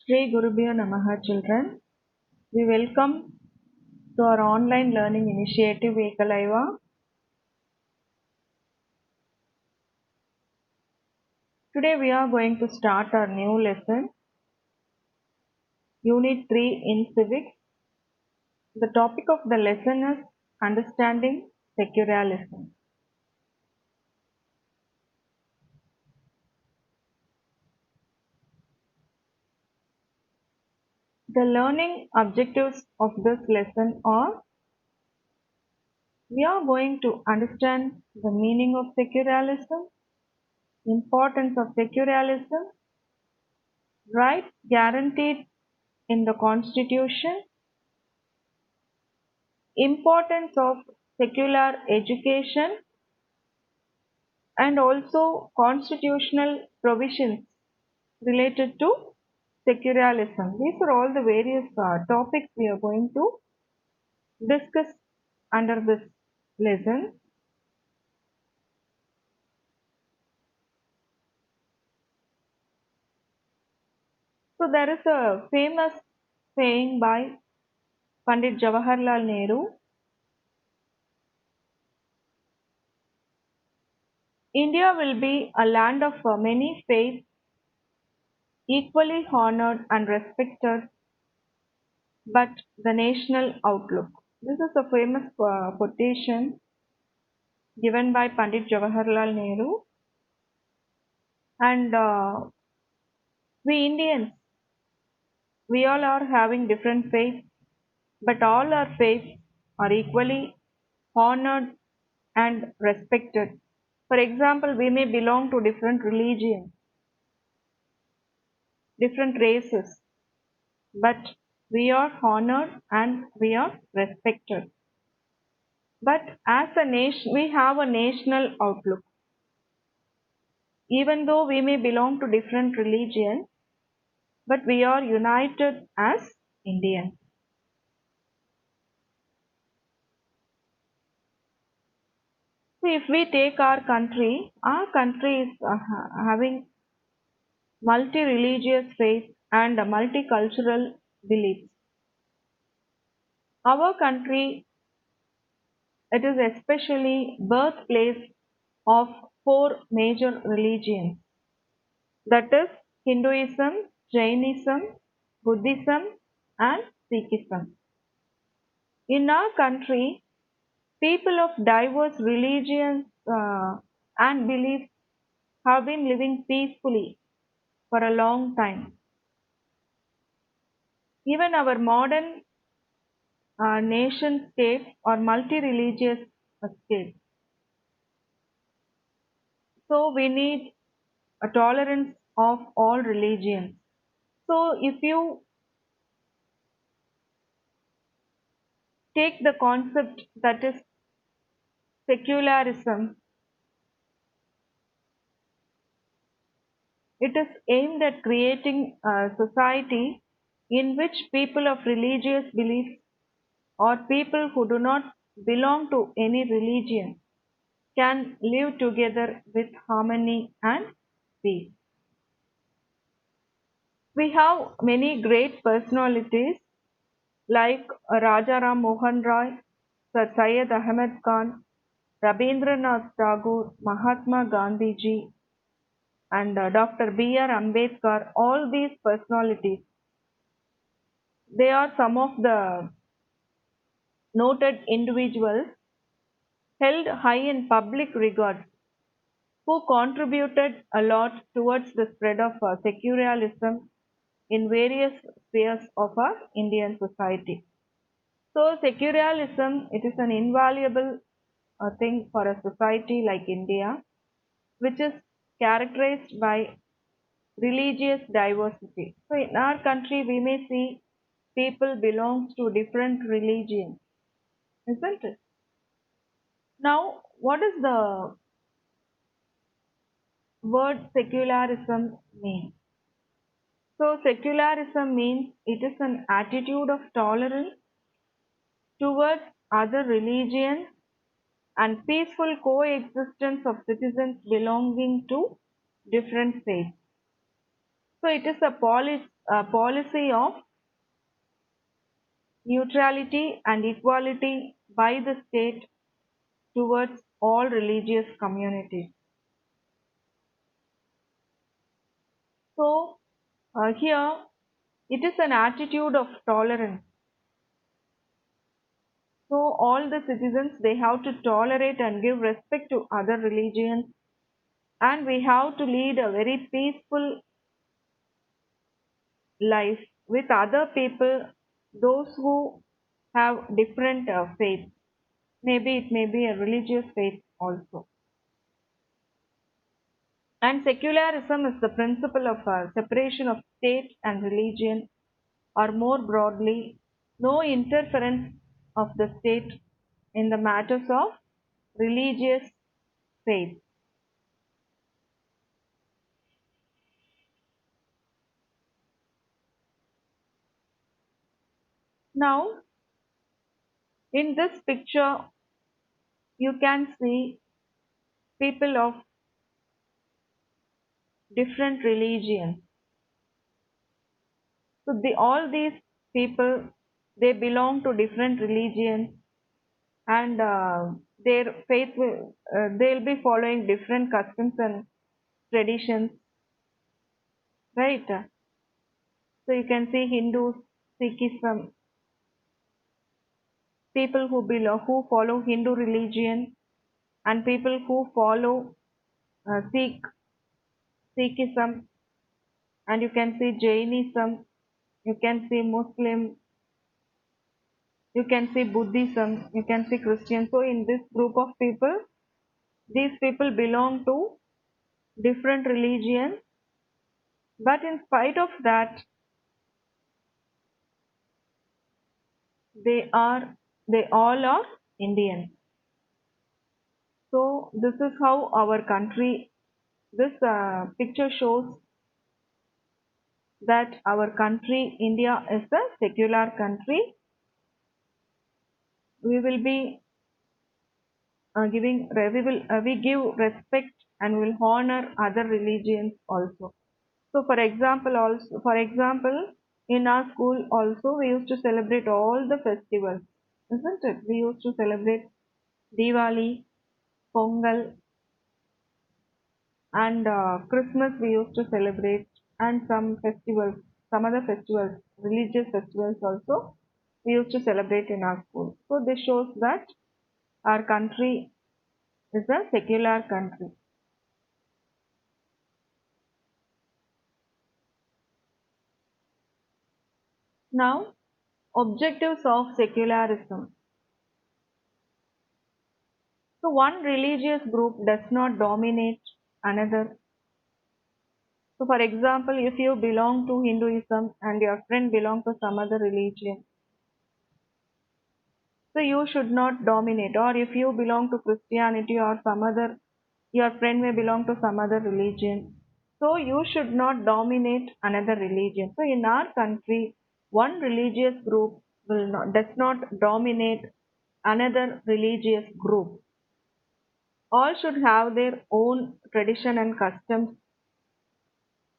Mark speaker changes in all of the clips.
Speaker 1: Shri Gurubhyo Namaha children. We welcome to our online learning initiative Ekalaiva. Today we are going to start our new lesson, Unit 3 in Civics. The topic of the lesson is Understanding Secularism. The learning objectives of this lesson are we are going to understand the meaning of secularism, importance of secularism, rights guaranteed in the Constitution, importance of secular education, and also constitutional provisions related to secularism. These are all the various topics we are going to discuss under this lesson. So there is a famous saying by Pandit Jawaharlal Nehru. India will be a land of many faiths, equally honored and respected, but the national outlook. This is a famous quotation given by Pandit Jawaharlal Nehru. And we Indians, we all are having different faiths, but all our faiths are equally honored and respected. For example, we may belong to different religions, different races, but we are honored and we are respected. But as a nation, we have a national outlook. Even though we may belong to different religions, but we are united as Indians. So if we take our country is having multi-religious faith and multicultural beliefs. Our country, it is especially birthplace of four major religions, that is Hinduism, Jainism, Buddhism, and Sikhism. In our country, people of diverse religions and beliefs have been living peacefully for a long time. Even our modern nation states are multi-religious states. So we need a tolerance of all religions. So if you take the concept that is secularism, it is aimed at creating a society in which people of religious beliefs or people who do not belong to any religion can live together with harmony and peace. We have many great personalities like Raja Ram Mohan Roy, Sir Syed Ahmed Khan, Rabindranath Tagore, Mahatma Gandhiji, and Dr. B.R. Ambedkar. All these personalities, they are some of the noted individuals held high in public regard who contributed a lot towards the spread of secularism in various spheres of our Indian society. So secularism, it is an invaluable thing for a society like India, which is characterized by religious diversity. So in our country, we may see people belongs to different religions, isn't it? Now, what does the word secularism mean? So secularism means it is an attitude of tolerance towards other religions and peaceful coexistence of citizens belonging to different faiths. So it is a policy of neutrality and equality by the state towards all religious communities. So here it is an attitude of tolerance. So all the citizens they have to tolerate and give respect to other religions, and we have to lead a very peaceful life with other people, those who have different faiths. Maybe it may be a religious faith also. And secularism is the principle of separation of state and religion, or more broadly, no interference of the state in the matters of religious faith. Now, in this picture, you can see people of different religions. So, all these people they belong to different religions, and their faith they'll be following different customs and traditions, right? So you can see Hindus, Sikhism, people who follow Hindu religion, and people who follow Sikhism, and you can see Jainism, you can see Muslim, you can see Buddhism, you can see Christian. So in this group of people, these people belong to different religions, but in spite of that, they are they all are Indians. So this is how our country. This picture shows that our country, India, is a secular country. We will be we give respect and will honor other religions also. So, for example, in our school also we used to celebrate all the festivals, isn't it? We used to celebrate Diwali, Pongal, and Christmas. We used to celebrate, and some other festivals, religious festivals also. We used to celebrate in our school. So this shows that our country is a secular country. Now, objectives of secularism. So one religious group does not dominate another. So for example, if you belong to Hinduism and your friend belongs to some other religion, so you should not dominate. Or if you belong to Christianity or some other, your friend may belong to some other religion. So you should not dominate another religion. So in our country, one religious group does not dominate another religious group. All should have their own tradition and customs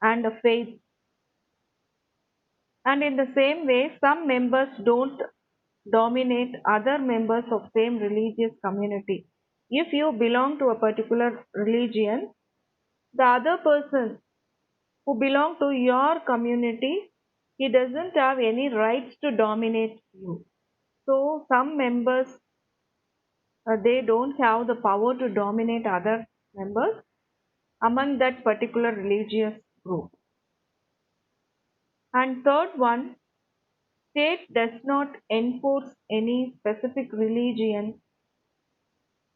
Speaker 1: and a faith. And in the same way, some members don't dominate other members of same religious community. If you belong to a particular religion, the other person who belong to your community, he doesn't have any rights to dominate you. So some members they don't have the power to dominate other members among that particular religious group. And third one, state does not enforce any specific religion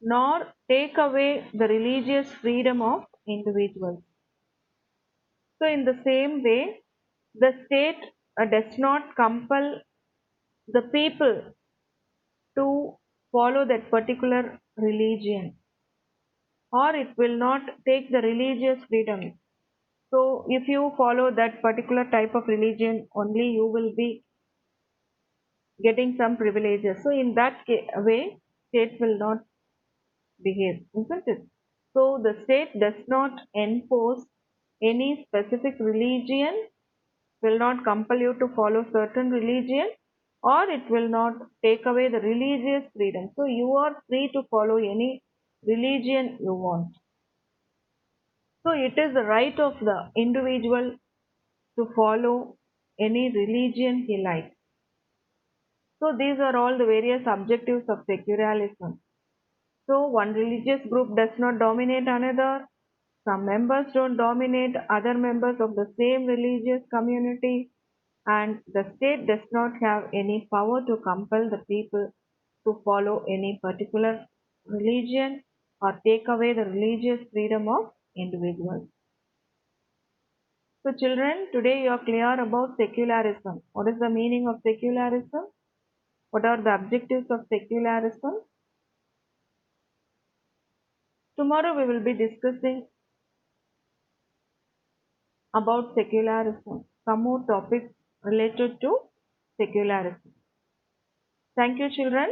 Speaker 1: nor take away the religious freedom of individuals. So, in the same way, the state does not compel the people to follow that particular religion, or it will not take the religious freedom. So, if you follow that particular type of religion, only you will be getting some privileges. So, in that way, state will not behave, isn't it? So, the state does not enforce any specific religion, will not compel you to follow certain religion, or it will not take away the religious freedom. So you are free to follow any religion you want. So it is the right of the individual to follow any religion he likes. So these are all the various objectives of secularism. So one religious group does not dominate another. Some members don't dominate other members of the same religious community, and the state does not have any power to compel the people to follow any particular religion or take away the religious freedom of individuals. So children, today you are clear about secularism. What is the meaning of secularism? What are the objectives of secularism? Tomorrow we will be discussing about secularism, some more topics related to secularism. Thank you, children.